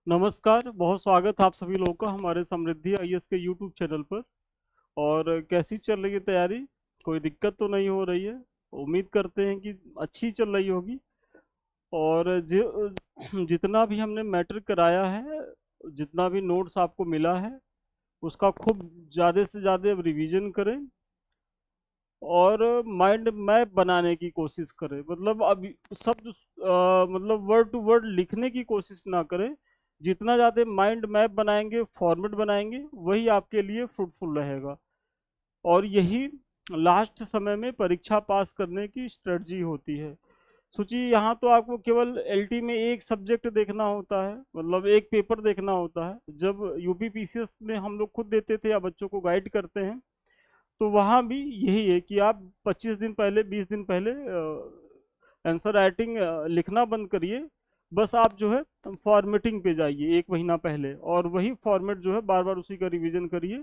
नमस्कार, बहुत स्वागत है आप सभी लोगों का हमारे समृद्धि आईएएस के यूट्यूब चैनल पर। और कैसी चल रही है तैयारी? कोई दिक्कत तो नहीं हो रही है? उम्मीद करते हैं कि अच्छी चल रही होगी। और जितना भी हमने मैटर कराया है, जितना भी नोट्स आपको मिला है, उसका खूब ज़्यादा से ज़्यादा रिवीजन करें और माइंड मैप बनाने की कोशिश करें। मतलब अभी शब्द मतलब वर्ड टू वर्ड लिखने की कोशिश ना करें। जितना ज़्यादा माइंड मैप बनाएंगे, फॉर्मेट बनाएंगे, वही आपके लिए फ्रूटफुल रहेगा। और यही लास्ट समय में परीक्षा पास करने की स्ट्रेटजी होती है। सोचिए, यहाँ तो आपको केवल एलटी में एक सब्जेक्ट देखना होता है, मतलब एक पेपर देखना होता है। जब यूपी पीसीएस में हम लोग खुद देते थे या बच्चों को गाइड करते हैं, तो वहाँ भी यही है कि आप 25 दिन पहले, 20 दिन पहले आंसर राइटिंग लिखना बंद करिए। बस आप जो है फॉर्मेटिंग पे जाइए एक महीना पहले, और वही फॉर्मेट जो है बार बार उसी का रिवीजन करिए।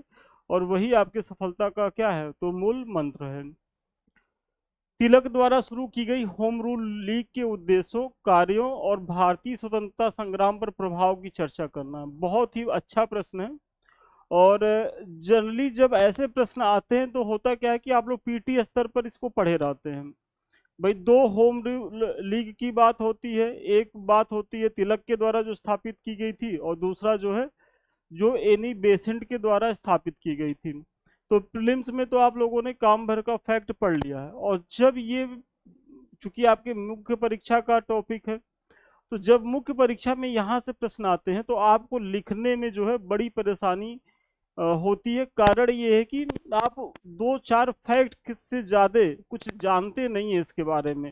और वही आपके सफलता का क्या है, तो मूल मंत्र है। तिलक द्वारा शुरू की गई होम रूल लीग के उद्देश्यों, कार्यों और भारतीय स्वतंत्रता संग्राम पर प्रभाव की चर्चा करना। बहुत ही अच्छा प्रश्न है। और जनरली जब ऐसे प्रश्न आते हैं तो होता क्या है कि आप लोग पीटी स्तर पर इसको पढ़े रहते हैं। भाई, दो होम लीग की बात होती है। एक बात होती है तिलक के द्वारा जो स्थापित की गई थी, और दूसरा जो है जो एनी बेसेंट के द्वारा स्थापित की गई थी। तो प्रीलिम्स में तो आप लोगों ने काम भर का फैक्ट पढ़ लिया है। और जब ये, चूंकि आपके मुख्य परीक्षा का टॉपिक है, तो जब मुख्य परीक्षा में यहाँ से प्रश्न आते हैं तो आपको लिखने में जो है बड़ी परेशानी होती है। कारण ये है कि आप दो चार फैक्ट से ज्यादा कुछ जानते नहीं है इसके बारे में।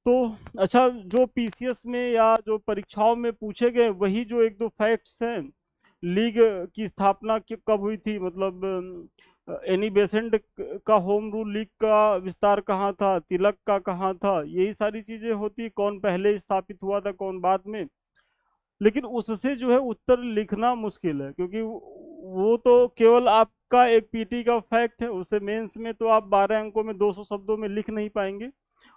तो अच्छा, जो पीसीएस में या जो परीक्षाओं में पूछे गए वही जो एक दो फैक्ट्स हैं। लीग की स्थापना कब हुई थी, मतलब एनी बेसेंट का होम रूल लीग का विस्तार कहाँ था, तिलक का कहाँ था, यही सारी चीजें होती। कौन पहले स्थापित हुआ था, कौन बाद में। लेकिन उससे जो है उत्तर लिखना मुश्किल है, क्योंकि वो तो केवल आपका एक पीटी का फैक्ट है। उसे मेंस में तो आप 12 अंकों में 200 शब्दों में लिख नहीं पाएंगे।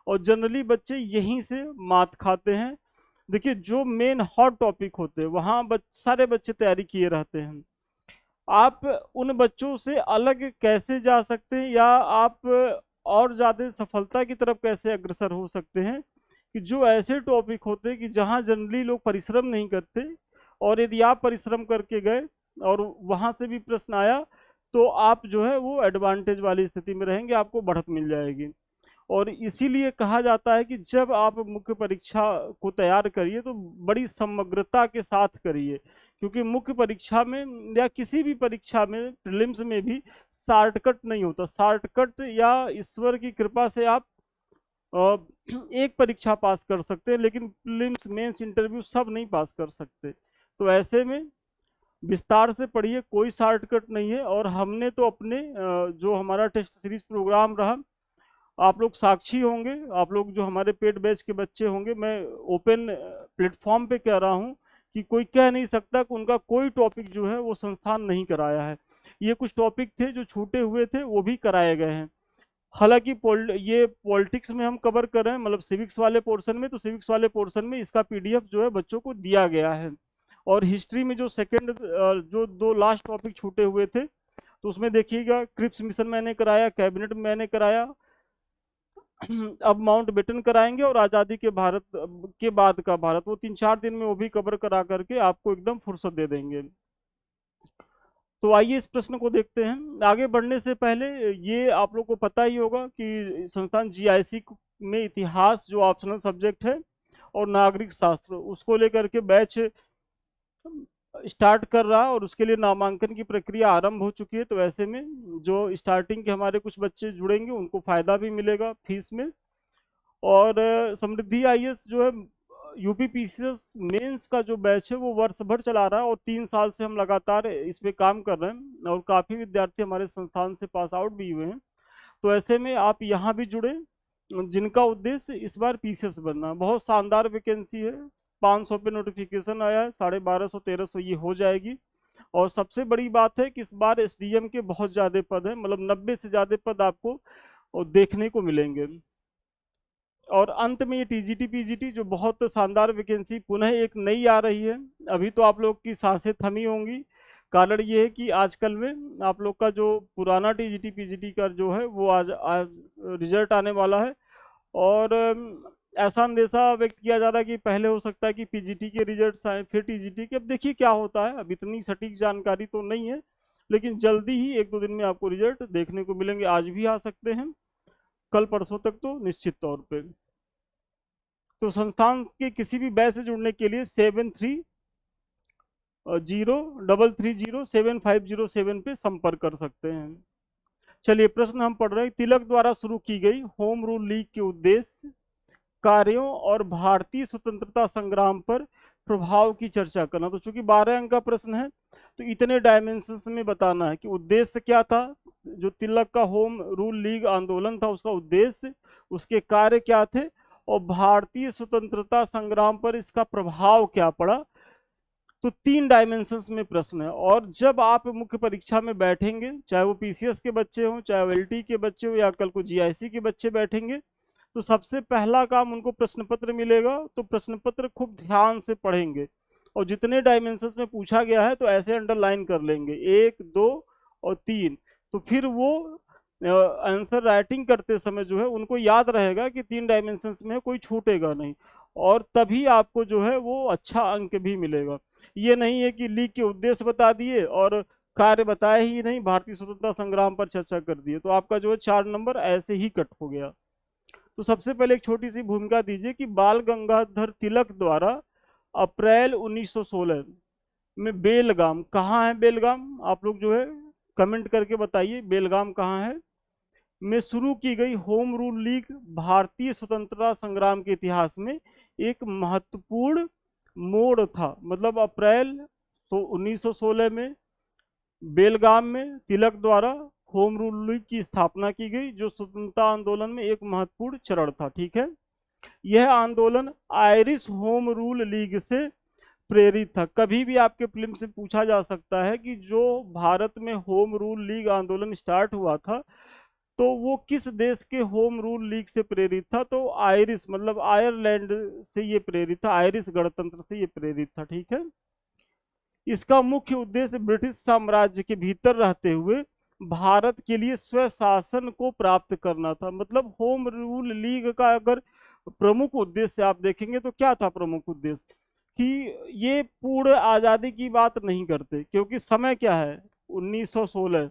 और जनरली बच्चे यहीं से मात खाते हैं। देखिए, जो मेन हॉट टॉपिक होते हैं वहाँ सारे बच्चे तैयारी किए रहते हैं। आप उन बच्चों से अलग कैसे जा सकते हैं, या आप और ज़्यादा सफलता की तरफ कैसे अग्रसर हो सकते हैं, कि जो ऐसे टॉपिक होते हैं कि जहाँ जनरली लोग परिश्रम नहीं करते, और यदि आप परिश्रम करके गए और वहाँ से भी प्रश्न आया, तो आप जो है वो एडवांटेज वाली स्थिति में रहेंगे, आपको बढ़त मिल जाएगी। और इसीलिए कहा जाता है कि जब आप मुख्य परीक्षा को तैयार करिए तो बड़ी समग्रता के साथ करिए। क्योंकि मुख्य परीक्षा में या किसी भी परीक्षा में, प्रीलिम्स में भी शॉर्टकट नहीं होता। शॉर्टकट या ईश्वर की कृपा से आप अ, एक परीक्षा पास कर सकते हैं, लेकिन प्रीलिम्स, मेंस, इंटरव्यू सब नहीं पास कर सकते। तो ऐसे में विस्तार से पढ़िए, कोई शॉर्टकट नहीं है। और हमने तो अपने जो हमारा टेस्ट सीरीज प्रोग्राम रहा, आप लोग साक्षी होंगे। आप लोग जो हमारे पेड बैच के बच्चे होंगे, मैं ओपन प्लेटफॉर्म पे कह रहा हूँ कि कोई कह नहीं सकता कि उनका कोई टॉपिक जो है वो संस्थान नहीं कराया है। ये कुछ टॉपिक थे जो छूटे हुए थे, वो भी कराए गए हैं। हालांकि ये पॉलिटिक्स में हम कवर कर रहे हैं, मतलब सिविक्स वाले पोर्शन में, तो सिविक्स वाले पोर्शन में इसका पीडीएफ जो है बच्चों को दिया गया है। और हिस्ट्री में जो सेकंड, जो दो लास्ट टॉपिक छूटे हुए थे, तो उसमें देखिएगा, क्रिप्स मिशन मैंने कराया, कैबिनेट में मैंने कराया। अब माउंट बेटन कराएंगे, और आज़ादी के भारत के बाद का भारत, वो 3-4 दिन में वो भी कवर करा करके आपको एकदम फुर्सत दे देंगे। तो आइए इस प्रश्न को देखते हैं। आगे बढ़ने से पहले ये आप लोग को पता ही होगा कि संस्थान जीआईसी में इतिहास जो ऑप्शनल सब्जेक्ट है, और नागरिक शास्त्र, उसको लेकर के बैच स्टार्ट कर रहा है, और उसके लिए नामांकन की प्रक्रिया आरंभ हो चुकी है। तो ऐसे में जो स्टार्टिंग के हमारे कुछ बच्चे जुड़ेंगे उनको फायदा भी मिलेगा फीस में। और समृद्धि आईएएस जो है, यूपी पीसीएस मेंस का जो बैच है वो वर्ष भर चला रहा है, और 3 साल से हम लगातार इस पे काम कर रहे हैं, और काफ़ी विद्यार्थी हमारे संस्थान से पास आउट भी हुए हैं। तो ऐसे में आप यहाँ भी जुड़े, जिनका उद्देश्य इस बार पीसीएस बनना। बहुत शानदार वैकेंसी है। 500 पे नोटिफिकेशन आया है, 1250-1300 ये हो जाएगी। और सबसे बड़ी बात है कि इस बार एसडीएम के बहुत ज़्यादा पद हैं, मतलब 90 से ज़्यादा पद आपको देखने को मिलेंगे। और अंत में ये टीजीटी पीजीटी जो बहुत शानदार वैकेंसी पुनः एक नई आ रही है। अभी तो आप लोग की सांसें थमी होंगी, कारण ये है कि आजकल में आप लोग का जो पुराना टीजीटी पीजीटी का जो है वो आज रिजल्ट आने वाला है। और ऐसा अंदेशा व्यक्त किया जा रहा है कि पहले हो सकता है कि पीजीटी के रिजल्ट्स आए फिर टीजीटी के। अब देखिए क्या होता है, अब इतनी सटीक जानकारी तो नहीं है, लेकिन जल्दी ही 1-2 दिन में आपको रिजल्ट देखने को मिलेंगे। आज भी आ सकते हैं, कल परसों तक तो निश्चित तौर पे। तो संस्थान के किसी भी बैच से जुड़ने के लिए 7303307507 पे संपर्क कर सकते हैं। चलिए प्रश्न हम पढ़ रहे हैं। तिलक द्वारा शुरू की गई होम रूल लीग के उद्देश्य, कार्यों और भारतीय स्वतंत्रता संग्राम पर प्रभाव की चर्चा करना। तो चूंकि 12 अंक का प्रश्न है तो इतने डायमेंशंस में बताना है कि उद्देश्य क्या था, जो तिलक का होम रूल लीग आंदोलन था उसका उद्देश्य, उसके कार्य क्या थे, और भारतीय स्वतंत्रता संग्राम पर इसका प्रभाव क्या पड़ा। तो 3 डायमेंशंस में प्रश्न है। और जब आप मुख्य परीक्षा में बैठेंगे, चाहे वो पीसीएस के बच्चे हों, चाहे वो एलटी के बच्चे हो, या कल को जीआईसी के बच्चे बैठेंगे, तो सबसे पहला काम उनको प्रश्न पत्र मिलेगा। तो प्रश्न पत्र खूब ध्यान से पढ़ेंगे और जितने डायमेंशंस में पूछा गया है तो ऐसे अंडरलाइन कर लेंगे 1, 2 और 3। तो फिर वो आंसर राइटिंग करते समय जो है उनको याद रहेगा कि 3 डायमेंशंस में कोई छूटेगा नहीं, और तभी आपको जो है वो अच्छा अंक भी मिलेगा। ये नहीं है कि लीग के उद्देश्य बता दिए और कार्य बताए ही नहीं, भारतीय स्वतंत्रता संग्राम पर चर्चा कर दिए, तो आपका जो है 4 नंबर ऐसे ही कट हो गया। तो सबसे पहले एक छोटी सी भूमिका दीजिए कि बाल गंगाधर तिलक द्वारा अप्रैल 1916 में बेलगाम, कहाँ है बेलगाम, आप लोग जो है कमेंट करके बताइए बेलगाम कहाँ है, में शुरू की गई होम रूल लीग भारतीय स्वतंत्रता संग्राम के इतिहास में एक महत्वपूर्ण मोड़ था। मतलब अप्रैल 1916 में बेलगाम में तिलक द्वारा होम रूल लीग की स्थापना की गई, जो स्वतंत्रता आंदोलन में एक महत्वपूर्ण चरण था। ठीक है, यह आंदोलन आयरिश होम रूल लीग से प्रेरित था। कभी भी आपके फिल्म से पूछा जा सकता है कि जो भारत में होम रूल लीग आंदोलन स्टार्ट हुआ था तो वो किस देश के होम रूल लीग से प्रेरित था, तो आयरिश मतलब आयरलैंड से ये प्रेरित था, आयरिश गणतंत्र से ये प्रेरित था। ठीक है, इसका मुख्य उद्देश्य ब्रिटिश साम्राज्य के भीतर रहते हुए भारत के लिए स्वशासन को प्राप्त करना था। मतलब होम रूल लीग का अगर प्रमुख उद्देश्य आप देखेंगे तो क्या था प्रमुख उद्देश्य, कि ये पूर्ण आजादी की बात नहीं करते, क्योंकि समय क्या है 1916,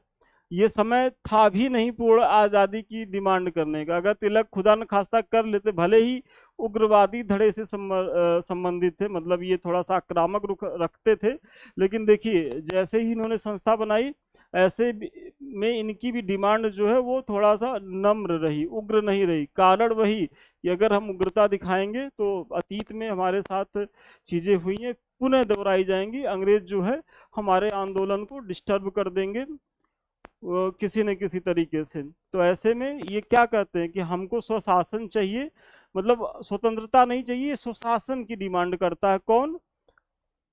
ये समय था भी नहीं पूर्ण आजादी की डिमांड करने का। अगर तिलक खुदा न खास्ता कर लेते, भले ही उग्रवादी धड़े से संबंधित थे, मतलब ये थोड़ा सा आक्रामक रुख रखते थे, लेकिन देखिए जैसे ही इन्होंने संस्था बनाई ऐसे में इनकी भी डिमांड जो है वो थोड़ा सा नम्र रही, उग्र नहीं रही। कारण वही कि अगर हम उग्रता दिखाएंगे तो अतीत में हमारे साथ चीजें हुई हैं पुनः दोहराई जाएंगी। अंग्रेज जो है हमारे आंदोलन को डिस्टर्ब कर देंगे किसी न किसी तरीके से। तो ऐसे में ये क्या कहते हैं कि हमको स्वशासन चाहिए, मतलब स्वतंत्रता नहीं चाहिए, स्वशासन की डिमांड करता है। कौन?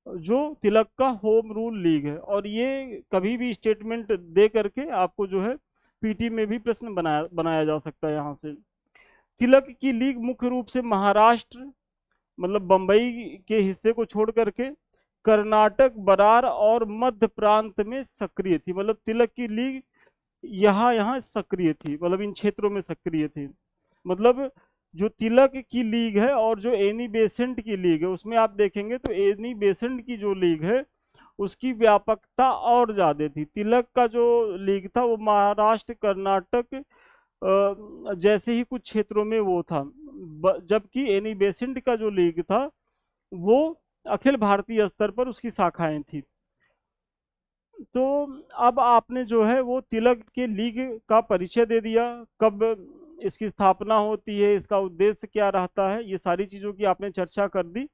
जो तिलक का होम रूल लीग है। और ये कभी भी स्टेटमेंट दे करके आपको जो है पीटी में भी प्रश्न बनाया जा सकता है यहाँ से। तिलक की लीग मुख्य रूप से महाराष्ट्र मतलब बंबई के हिस्से को छोड़ करके कर्नाटक, बरार और मध्य प्रांत में सक्रिय थी। मतलब तिलक की लीग यहाँ यहाँ सक्रिय थी, मतलब इन क्षेत्रों में सक्रिय थी। मतलब जो तिलक की लीग है और जो एनी बेसेंट की लीग है उसमें आप देखेंगे तो एनी बेसेंट की जो लीग है उसकी व्यापकता और ज्यादा थी। तिलक का जो लीग था वो महाराष्ट्र, कर्नाटक जैसे ही कुछ क्षेत्रों में वो था, जबकि एनी बेसेंट का जो लीग था वो अखिल भारतीय स्तर पर उसकी शाखाएं थी। तो अब आपने जो है वो तिलक के लीग का परिचय दे दिया, कब इसकी स्थापना होती है, इसका उद्देश्य क्या रहता है, ये सारी चीजों की आपने चर्चा कर दी।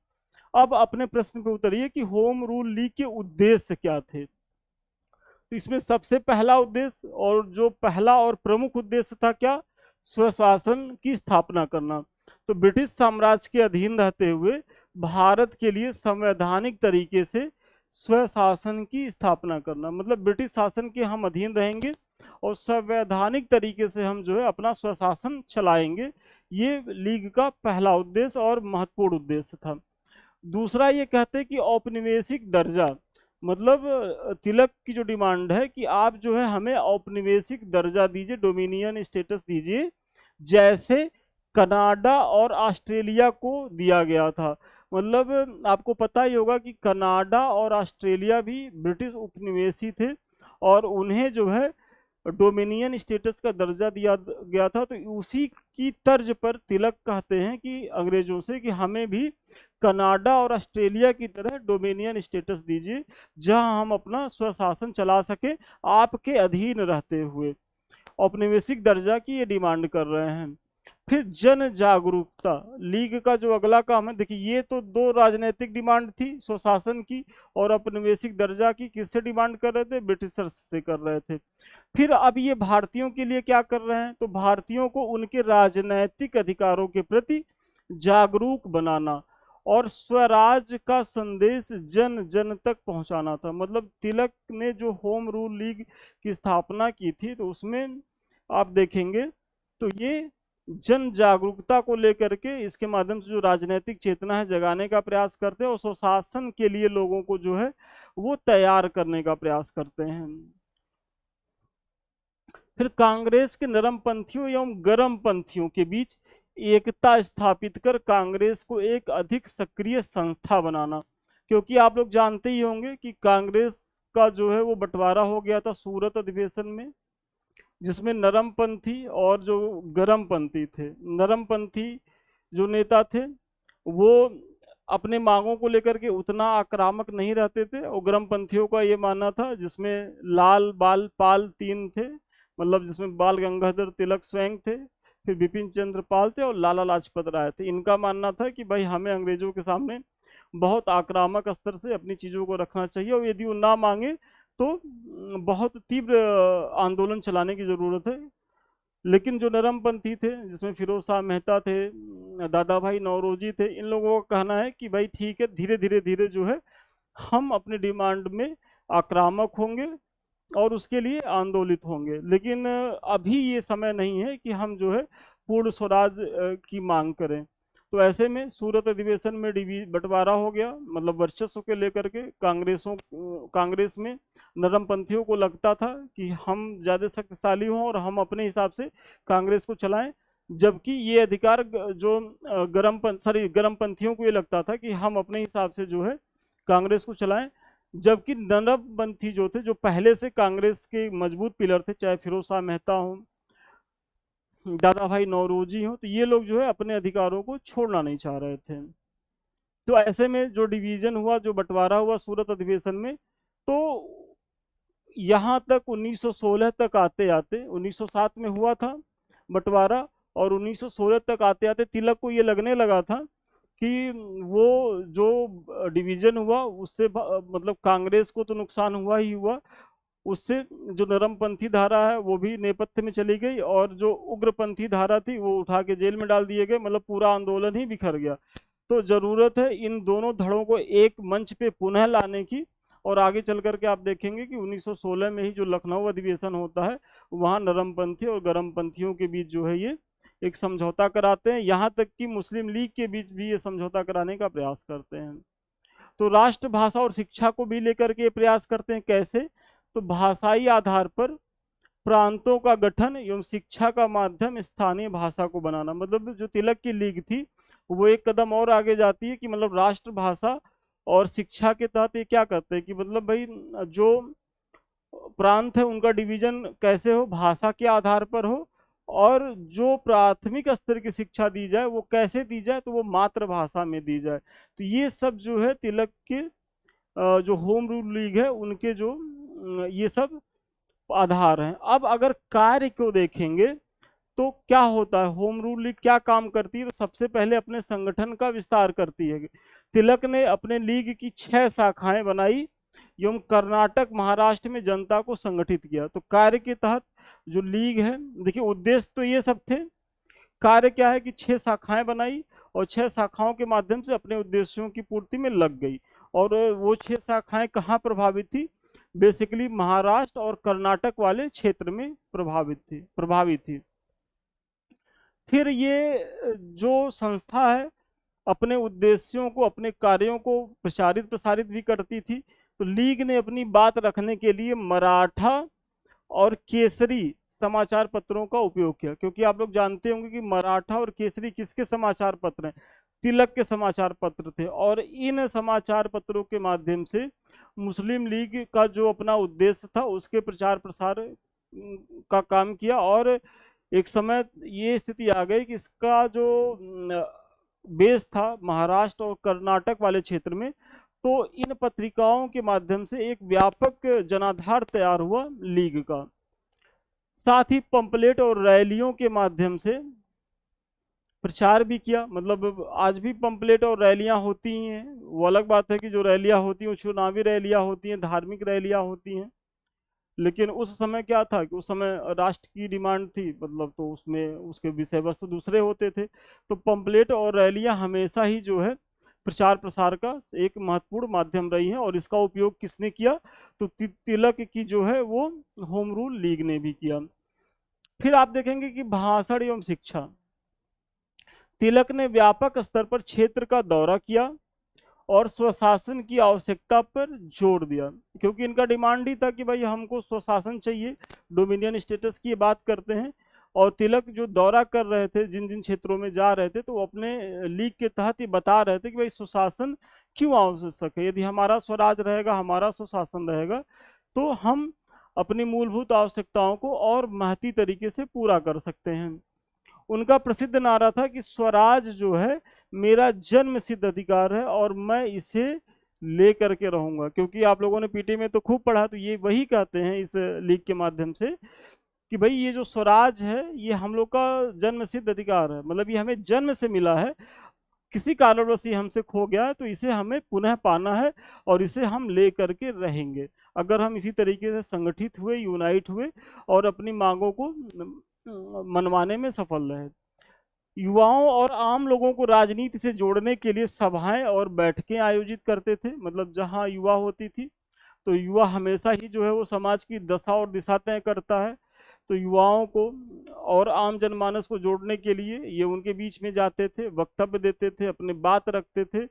अब अपने प्रश्न पे उतरिए कि होम रूल लीग के उद्देश्य क्या थे। तो इसमें सबसे पहला उद्देश्य और जो पहला और प्रमुख उद्देश्य था क्या, स्वशासन की स्थापना करना। तो ब्रिटिश साम्राज्य के अधीन रहते हुए भारत के लिए संवैधानिक तरीके से स्वशासन की स्थापना करना। मतलब ब्रिटिश शासन के हम अधीन रहेंगे और संवैधानिक तरीके से हम जो है अपना स्वशासन चलाएंगे। ये लीग का पहला उद्देश्य और महत्वपूर्ण उद्देश्य था। दूसरा ये कहते हैं कि औपनिवेशिक दर्जा, मतलब तिलक की जो डिमांड है कि आप जो है हमें औपनिवेशिक दर्जा दीजिए, डोमिनियन स्टेटस दीजिए, जैसे कनाडा और ऑस्ट्रेलिया को दिया गया था। मतलब आपको पता ही होगा कि कनाडा और ऑस्ट्रेलिया भी ब्रिटिश उपनिवेशी थे और उन्हें जो है डोमिनियन स्टेटस का दर्जा दिया गया था। तो उसी की तर्ज पर तिलक कहते हैं कि अंग्रेजों से कि हमें भी कनाडा और ऑस्ट्रेलिया की तरह डोमिनियन स्टेटस दीजिए, जहां हम अपना स्वशासन चला सके आपके अधीन रहते हुए। औपनिवेशिक दर्जा की ये डिमांड कर रहे हैं। फिर जन जागरूकता, लीग का जो अगला काम है, देखिए ये तो दो राजनीतिक डिमांड थी, स्वशासन की और औपनिवेशिक दर्जा की। किससे डिमांड कर रहे थे? ब्रिटिशर्स से कर रहे थे। फिर अब ये भारतीयों के लिए क्या कर रहे हैं? तो भारतीयों को उनके राजनैतिक अधिकारों के प्रति जागरूक बनाना और स्वराज का संदेश जन जन तक पहुंचाना था। मतलब तिलक ने जो होम रूल लीग की स्थापना की थी, तो उसमें आप देखेंगे तो ये जन जागरूकता को लेकर के इसके माध्यम से जो राजनीतिक चेतना है जगाने का प्रयास करते हैं और स्वशासन के लिए लोगों को जो है वो तैयार करने का प्रयास करते हैं। फिर कांग्रेस के नरमपंथियों एवं गर्मपंथियों के बीच एकता स्थापित कर कांग्रेस को एक अधिक सक्रिय संस्था बनाना। क्योंकि आप लोग जानते ही होंगे कि कांग्रेस का जो है वो बंटवारा हो गया था सूरत अधिवेशन में, जिसमें नरमपंथी और जो गर्मपंथी थे। नरमपंथी जो नेता थे वो अपने मांगों को लेकर के उतना आक्रामक नहीं रहते थे, और गर्मपंथियों का ये मानना था, जिसमें लाल बाल पाल तीन थे, मतलब जिसमें बाल गंगाधर तिलक स्वयं थे, फिर बिपिन चंद्र पाल थे और लाला लाजपत राय थे। इनका मानना था कि भाई हमें अंग्रेजों के सामने बहुत आक्रामक स्तर से अपनी चीज़ों को रखना चाहिए, और यदि वो ना मांगे तो बहुत तीव्र आंदोलन चलाने की ज़रूरत है। लेकिन जो नरमपंथी थे, जिसमें फिरोज शाह मेहता थे, दादा भाई नौरोजी थे, इन लोगों का कहना है कि भाई ठीक है, धीरे धीरे धीरे जो है हम अपनी डिमांड में आक्रामक होंगे और उसके लिए आंदोलित होंगे, लेकिन अभी ये समय नहीं है कि हम जो है पूर्ण स्वराज की मांग करें। तो ऐसे में सूरत अधिवेशन में बंटवारा हो गया, मतलब वर्चस्व के लेकर के कांग्रेस में नरमपंथियों को लगता था कि हम ज़्यादा शक्तिशाली हों और हम अपने हिसाब से कांग्रेस को चलाएं, जबकि ये अधिकार जो गर्मपंथियों को ये लगता था कि हम अपने हिसाब से जो है कांग्रेस को चलाएं। जबकि नरमपंथी जो थे, जो पहले से कांग्रेस के मजबूत पिलर थे, चाहे फिरोज शाह मेहता हो, दादा भाई नौरोजी हो, तो ये लोग जो है अपने अधिकारों को छोड़ना नहीं चाह रहे थे। तो ऐसे में जो डिवीजन हुआ, जो बंटवारा हुआ सूरत अधिवेशन में, तो यहाँ तक 1916 तक आते आते 1907 में हुआ था बंटवारा, और 1916 तक आते आते तिलक को ये लगने लगा था कि वो जो डिवीजन हुआ उससे मतलब कांग्रेस को तो नुकसान हुआ ही हुआ, उससे जो नरमपंथी धारा है वो भी नेपथ्य में चली गई, और जो उग्रपंथी धारा थी वो उठा के जेल में डाल दिए गए, मतलब पूरा आंदोलन ही बिखर गया। तो जरूरत है इन दोनों धड़ों को एक मंच पे पुनः लाने की, और आगे चल करके आप देखेंगे कि 1916 में ही जो लखनऊ अधिवेशन होता है, वहाँ नरमपंथी और गर्मपंथियों के बीच जो है ये एक समझौता कराते हैं। यहाँ तक कि मुस्लिम लीग के बीच भी ये समझौता कराने का प्रयास करते हैं। तो राष्ट्रभाषा और शिक्षा को भी लेकर के प्रयास करते हैं। कैसे? तो भाषाई आधार पर प्रांतों का गठन एवं शिक्षा का माध्यम स्थानीय भाषा को बनाना। मतलब जो तिलक की लीग थी वो एक कदम और आगे जाती है कि मतलब राष्ट्रभाषा और शिक्षा के तहत ये क्या करते हैं कि मतलब भाई जो प्रांत है उनका डिवीजन कैसे हो, भाषा के आधार पर हो, और जो प्राथमिक स्तर की शिक्षा दी जाए वो कैसे दी जाए, तो वो मातृभाषा में दी जाए। तो ये सब जो है तिलक के जो होम रूल लीग है उनके जो ये सब आधार हैं। अब अगर कार्य को देखेंगे तो क्या होता है, होम रूल लीग क्या काम करती है, तो सबसे पहले अपने संगठन का विस्तार करती है। तिलक ने अपने लीग की 6 शाखाएं बनाई एवं कर्नाटक महाराष्ट्र में जनता को संगठित किया। तो कार्य के तहत जो लीग है, देखिए उद्देश्य तो ये सब थे, कार्य क्या है कि 6 शाखाएं बनाई और 6 शाखाओं के माध्यम से अपने उद्देश्यों की पूर्ति में लग गई। और वो 6 शाखाएं कहाँ प्रभावित थी? बेसिकली महाराष्ट्र और कर्नाटक वाले क्षेत्र में प्रभावित थी। फिर ये जो संस्था है अपने उद्देश्यों को, अपने कार्यों को प्रचारित प्रसारित भी करती थी। तो लीग ने अपनी बात रखने के लिए मराठा और केसरी समाचार पत्रों का उपयोग किया, क्योंकि आप लोग जानते होंगे कि मराठा और केसरी किसके समाचार पत्र हैं, तिलक के समाचार पत्र थे। और इन समाचार पत्रों के माध्यम से मुस्लिम लीग का जो अपना उद्देश्य था उसके प्रचार प्रसार का काम किया। और एक समय ये स्थिति आ गई कि इसका जो बेस था महाराष्ट्र और कर्नाटक वाले क्षेत्र में, तो इन पत्रिकाओं के माध्यम से एक व्यापक जनाधार तैयार हुआ लीग का। साथ ही पंपलेट और रैलियों के माध्यम से प्रचार भी किया। मतलब आज भी पंपलेट और रैलियां होती हैं, वो अलग बात है कि जो रैलियां होती हैं वो चुनावी रैलियां होती हैं, धार्मिक रैलियां होती हैं। लेकिन उस समय क्या था कि उस समय राष्ट्र की डिमांड थी, मतलब तो उसमें उसके विषय वस्तु दूसरे होते थे। तो पंपलेट और रैलियां हमेशा ही जो है प्रचार प्रसार का एक महत्वपूर्ण माध्यम रही है। और इसका उपयोग किसने किया, तो तिलक की जो है वो होम रूल लीग ने भी किया। फिर आप देखेंगे कि भाषण एवं शिक्षा, तिलक ने व्यापक स्तर पर क्षेत्र का दौरा किया और स्वशासन की आवश्यकता पर जोर दिया, क्योंकि इनका डिमांड ही था कि भाई हमको स्वशासन चाहिए, डोमिनियन स्टेटस की बात करते हैं। और तिलक जो दौरा कर रहे थे, जिन जिन क्षेत्रों में जा रहे थे, तो वो अपने लीग के तहत ही बता रहे थे कि भाई स्वशासन क्यों आवश्यक है। यदि हमारा स्वराज रहेगा, हमारा स्वशासन रहेगा, तो हम अपनी मूलभूत आवश्यकताओं को और महती तरीके से पूरा कर सकते हैं। उनका प्रसिद्ध नारा था कि स्वराज जो है मेरा जन्म सिद्ध अधिकार है और मैं इसे ले करके रहूंगा। क्योंकि आप लोगों ने पीटी में तो खूब पढ़ा, तो ये वही कहते हैं इस लीग के माध्यम से कि भाई ये जो स्वराज है ये हम लोग का जन्म सिद्ध अधिकार है, मतलब ये हमें जन्म से मिला है, किसी कारणवश ये हमसे खो गया है, तो इसे हमें पुनः पाना है और इसे हम ले करके रहेंगे। अगर हम इसी तरीके से संगठित हुए, यूनाइट हुए और अपनी मांगों को मनवाने में सफल रहे। युवाओं और आम लोगों को राजनीति से जोड़ने के लिए सभाएं और बैठकें आयोजित करते थे। मतलब जहां युवा होती थी, तो युवा हमेशा ही जो है वो समाज की दशा और दिशा तय करता है। तो युवाओं को और आम जनमानस को जोड़ने के लिए ये उनके बीच में जाते थे, वक्तव्य देते थे, अपने बात रखते थे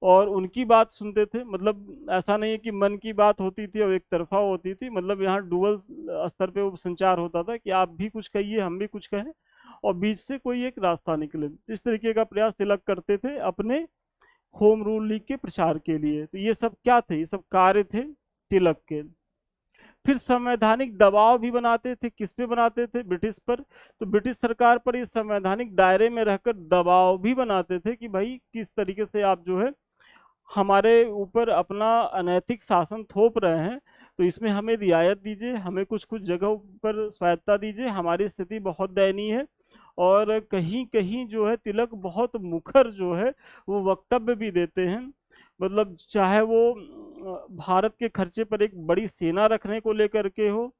और उनकी बात सुनते थे। मतलब ऐसा नहीं है कि मन की बात होती थी और एक तरफा होती थी, मतलब यहाँ डुअल स्तर पे वो संचार होता था कि आप भी कुछ कहिए, हम भी कुछ कहें और बीच से कोई एक रास्ता निकले। इस तरीके का प्रयास तिलक करते थे अपने होम रूल लीग के प्रचार के लिए। तो ये सब क्या थे, ये सब कार्य थे तिलक के। फिर संवैधानिक दबाव भी बनाते थे। किस पे बनाते थे, ब्रिटिश पर। तो ब्रिटिश सरकार पर ये संवैधानिक दायरे में रहकर दबाव भी बनाते थे कि भाई किस तरीके से आप जो है हमारे ऊपर अपना अनैतिक शासन थोप रहे हैं, तो इसमें हमें रियायत दीजिए, हमें कुछ कुछ जगहों पर स्वायत्ता दीजिए, हमारी स्थिति बहुत दयनीय है। और कहीं कहीं जो है तिलक बहुत मुखर जो है वो वक्तव्य भी देते हैं। मतलब चाहे वो भारत के खर्चे पर एक बड़ी सेना रखने को लेकर के हो,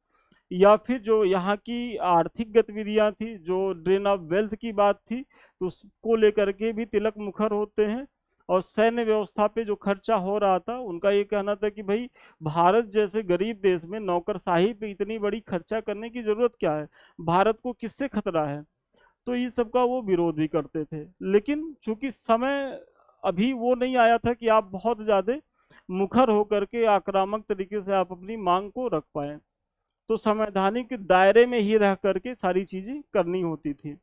या फिर जो यहाँ की आर्थिक गतिविधियां थी, जो ड्रेन ऑफ वेल्थ की बात थी, तो उसको लेकर के भी तिलक मुखर होते हैं। और सैन्य व्यवस्था पे जो खर्चा हो रहा था, उनका ये कहना था कि भाई भारत जैसे गरीब देश में नौकरशाही पे इतनी बड़ी खर्चा करने की जरूरत क्या है, भारत को किससे खतरा है। तो इस सब का वो विरोध भी करते थे। लेकिन चूंकि समय अभी वो नहीं आया था कि आप बहुत ज्यादा मुखर होकर के आक्रामक तरीके से आप अपनी मांग को रख पाए, तो संवैधानिक दायरे में ही रह करके सारी चीजें करनी होती थी।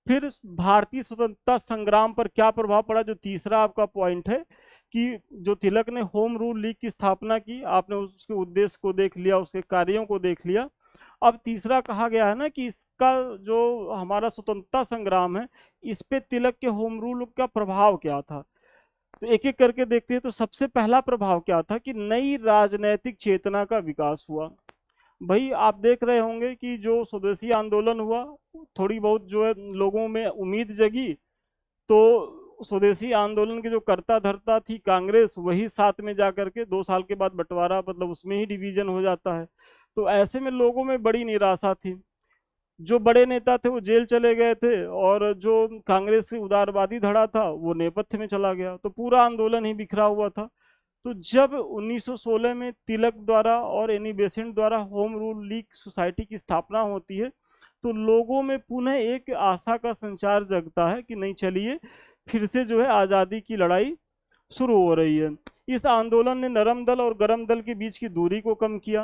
फिर भारतीय स्वतंत्रता संग्राम पर क्या प्रभाव पड़ा, जो तीसरा आपका पॉइंट है कि जो तिलक ने होम रूल लीग की स्थापना की, आपने उसके उद्देश्य को देख लिया, उसके कार्यों को देख लिया। अब तीसरा कहा गया है ना कि इसका जो हमारा स्वतंत्रता संग्राम है, इस पे तिलक के होम रूल का प्रभाव क्या था। तो एक एक करके देखते हैं। तो सबसे पहला प्रभाव क्या था कि नई राजनैतिक चेतना का विकास हुआ। भाई आप देख रहे होंगे कि जो स्वदेशी आंदोलन हुआ, थोड़ी बहुत जो है लोगों में उम्मीद जगी। तो स्वदेशी आंदोलन के जो कर्ता धर्ता थी कांग्रेस, वही साथ में जाकर के 2 साल के बाद बंटवारा, मतलब उसमें ही डिवीजन हो जाता है। तो ऐसे में लोगों में बड़ी निराशा थी। जो बड़े नेता थे वो जेल चले गए थे और जो कांग्रेस की उदारवादी धड़ा था वो नेपथ्य में चला गया। तो पूरा आंदोलन ही बिखरा हुआ था। तो जब 1916 में तिलक द्वारा और एनी बेसेंट द्वारा होम रूल लीग सोसाइटी की स्थापना होती है, तो लोगों में पुनः एक आशा का संचार जगता है कि नहीं चलिए फिर से जो है आज़ादी की लड़ाई शुरू हो रही है। इस आंदोलन ने नरम दल और गरम दल के बीच की दूरी को कम किया।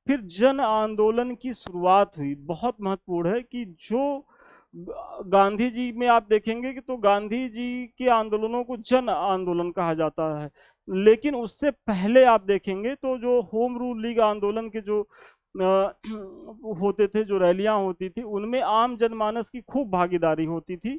फिर जन आंदोलन की शुरुआत हुई। बहुत महत्वपूर्ण है कि जो गांधी जी में आप देखेंगे कि तो गांधी जी के आंदोलनों को जन आंदोलन कहा जाता है, लेकिन उससे पहले आप देखेंगे तो जो होम रूल लीग आंदोलन के जो होते थे, जो रैलियां होती थी, उनमें आम जनमानस की खूब भागीदारी होती थी।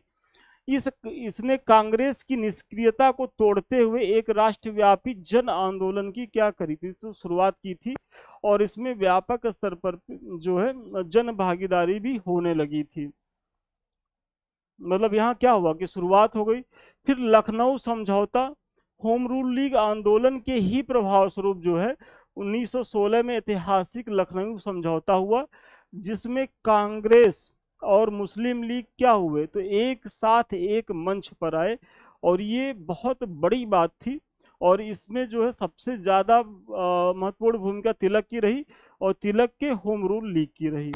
इसने कांग्रेस की निष्क्रियता को तोड़ते हुए एक राष्ट्रव्यापी जन आंदोलन की क्या करी थी, तो शुरुआत की थी, और इसमें व्यापक स्तर पर जो है जन भागीदारी भी होने लगी थी। मतलब यहाँ क्या हुआ कि शुरुआत हो गई। फिर लखनऊ समझौता होम रूल लीग आंदोलन के ही प्रभाव स्वरूप जो है 1916 में ऐतिहासिक लखनऊ समझौता हुआ, जिसमें कांग्रेस और मुस्लिम लीग क्या हुए तो एक साथ एक मंच पर आए, और ये बहुत बड़ी बात थी। और इसमें जो है सबसे ज़्यादा महत्वपूर्ण भूमिका तिलक की रही, और तिलक के होम रूल लीग की रही।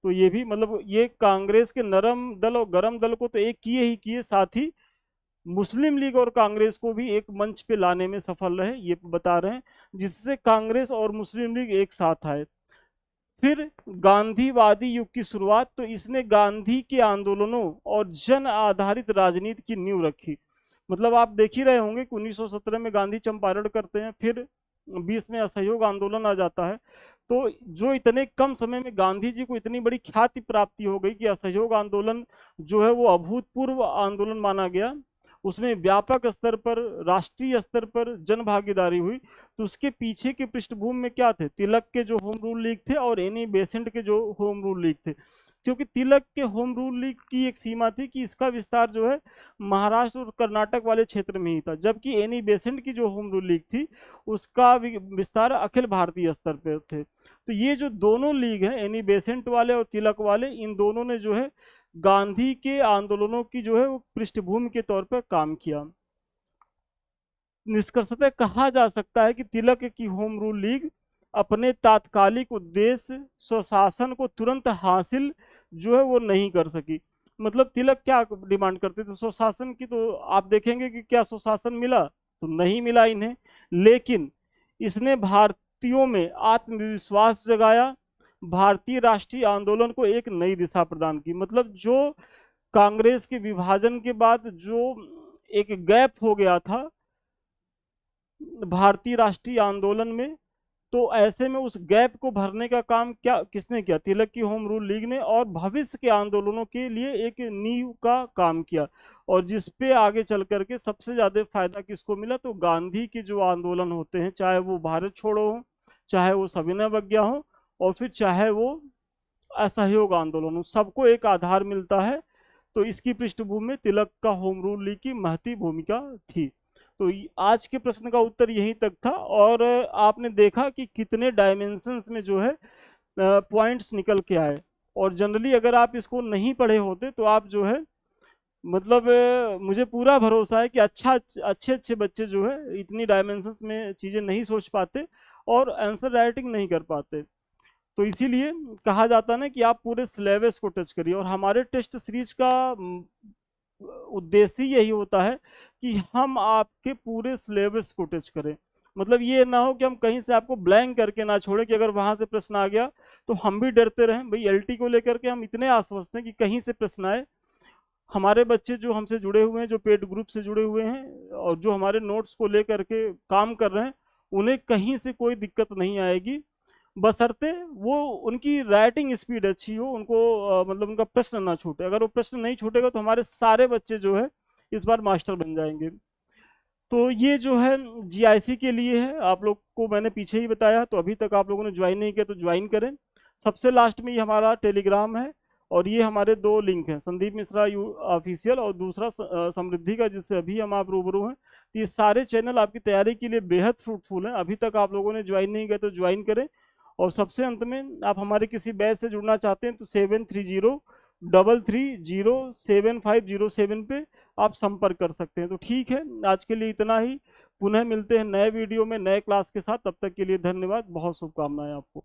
तो ये भी मतलब ये कांग्रेस के नरम दल और गरम दल को तो एक किए ही किए, साथ ही मुस्लिम लीग और कांग्रेस को भी एक मंच पे लाने में सफल रहे, ये बता रहे हैं, जिससे कांग्रेस और मुस्लिम लीग एक साथ आए। फिर गांधीवादी युग की शुरुआत, तो इसने गांधी के आंदोलनों और जन आधारित राजनीति की नींव रखी। मतलब आप देख ही रहे होंगे कि 1917 में गांधी चंपारण करते हैं, फिर 20 में असहयोग आंदोलन आ जाता है। तो जो इतने कम समय में गांधी जी को इतनी बड़ी ख्याति प्राप्ति हो गई कि असहयोग आंदोलन जो है वो अभूतपूर्व आंदोलन माना गया, उसमें व्यापक स्तर पर, राष्ट्रीय स्तर पर जन भागीदारी हुई। तो उसके पीछे की पृष्ठभूमि में क्या थे, तिलक के जो होम रूल लीग थे और एनी बेसेंट के जो होम रूल लीग थे। क्योंकि तिलक के होम रूल लीग की एक सीमा थी कि इसका विस्तार जो है महाराष्ट्र और कर्नाटक वाले क्षेत्र में ही था, जबकि एनी बेसेंट की जो होम रूल लीग थी उसका विस्तार अखिल भारतीय स्तर पर थे। तो ये जो दोनों लीग हैं, एनी बेसेंट वाले और तिलक वाले, इन दोनों ने जो है गांधी के आंदोलनों की जो है वो पृष्ठभूमि के तौर पर काम किया। निष्कर्षतः कहा जा सकता है कि तिलक की होम रूल लीग अपने तात्कालिक उद्देश्य स्वशासन को तुरंत हासिल जो है वो नहीं कर सकी। मतलब तिलक क्या डिमांड करते थे, स्वशासन की, तो आप देखेंगे कि क्या स्वशासन मिला, तो नहीं मिला इन्हें, लेकिन इसने भारतीयों में आत्मविश्वास जगाया, भारतीय राष्ट्रीय आंदोलन को एक नई दिशा प्रदान की। मतलब जो कांग्रेस के विभाजन के बाद जो एक गैप हो गया था भारतीय राष्ट्रीय आंदोलन में, तो ऐसे में उस गैप को भरने का काम क्या किसने किया, तिलक की होम रूल लीग ने, और भविष्य के आंदोलनों के लिए एक नींव का काम किया। और जिस पे आगे चल करके सबसे ज्यादा फायदा किसको मिला, तो गांधी के जो आंदोलन होते हैं, चाहे वो भारत छोड़ो हो, चाहे वो सविनय अवज्ञा हो, और फिर चाहे वो असहयोग आंदोलन हो, सबको एक आधार मिलता है। तो इसकी पृष्ठभूमि में तिलक का होम रूल लीग की महती भूमिका थी। तो आज के प्रश्न का उत्तर यहीं तक था, और आपने देखा कि कितने डायमेंशंस में जो है पॉइंट्स निकल के आए। और जनरली अगर आप इसको नहीं पढ़े होते तो आप जो है मतलब मुझे पूरा भरोसा है कि अच्छे अच्छे बच्चे जो है इतनी डायमेंशंस में चीज़ें नहीं सोच पाते और आंसर राइटिंग नहीं कर पाते। तो इसीलिए कहा जाता है ना कि आप पूरे सिलेबस को टच करिए, और हमारे टेस्ट सीरीज का उद्देश्य यही होता है कि हम आपके पूरे सिलेबस को टच करें। मतलब ये ना हो कि हम कहीं से आपको ब्लैंक करके ना छोड़े कि अगर वहां से प्रश्न आ गया तो हम भी डरते रहें। भाई एलटी को लेकर के हम इतने आश्वस्त हैं कि कहीं से प्रश्न आए, हमारे बच्चे जो हमसे जुड़े हुए हैं, जो पेड ग्रुप से जुड़े हुए हैं और जो हमारे नोट्स को लेकर के काम कर रहे हैं, उन्हें कहीं से कोई दिक्कत नहीं आएगी, बशर्ते वो उनकी राइटिंग स्पीड अच्छी हो, उनको मतलब उनका प्रश्न ना छूटे। अगर वो प्रश्न नहीं छूटेगा तो हमारे सारे बच्चे जो है इस बार मास्टर बन जाएंगे। तो ये जो है जीआईसी के लिए है, आप लोग को मैंने पीछे ही बताया। तो अभी तक आप लोगों ने ज्वाइन नहीं किया तो ज्वाइन करें। सबसे लास्ट में ये हमारा टेलीग्राम है, और ये हमारे दो लिंक हैं, संदीप मिश्रा ऑफिशियल और दूसरा समृद्धि का, जिससे अभी हम आप रूबरू हैं। तो ये सारे चैनल आपकी तैयारी के लिए बेहद फ्रूटफुल हैं। अभी तक आप लोगों ने ज्वाइन नहीं किया तो ज्वाइन करें। और सबसे अंत में आप हमारे किसी बैच से जुड़ना चाहते हैं तो 7303307507 पे आप संपर्क कर सकते हैं। तो ठीक है, आज के लिए इतना ही। पुनः मिलते हैं नए वीडियो में नए क्लास के साथ। तब तक के लिए धन्यवाद, बहुत शुभकामनाएं आपको।